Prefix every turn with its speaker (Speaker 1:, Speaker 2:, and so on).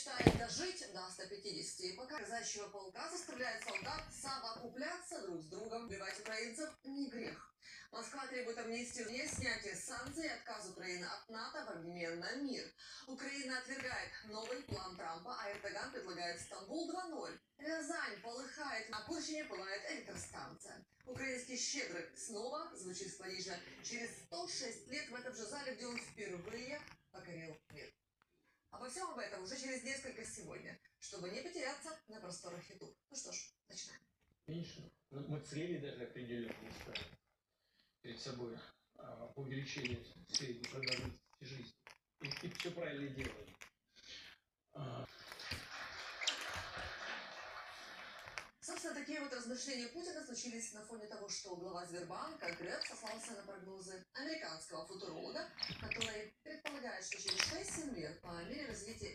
Speaker 1: мечтает дожить до 150, и пока казачьего полка заставляет солдат совокупляться друг с другом, убивать украинцев не грех. Москва требует амнистии, снятия санкций и отказ Украины от НАТО в обмен на мир. Украина отвергает новый план Трампа, а Эрдоган предлагает Стамбул 2.0. Рязань полыхает, на Курщине пылает электростанция. Украинский щедрик снова звучит в Париже через 106 лет в этом же зале, где он впервые покорил мир. Обо всем об этом уже через несколько сегодня, чтобы не потеряться на просторах YouTube. Ну что ж, начинаем.
Speaker 2: Конечно. Мы цели даже определенные ставим перед собой по увеличению средней продолжительности жизни. И все правильно делаем.
Speaker 1: Собственно, такие вот размышления Путина случились на фоне того, что глава Сбербанка Греф сослался на прогнозы американского футуролога, который предполагает, что через 6-7 лет по мере развития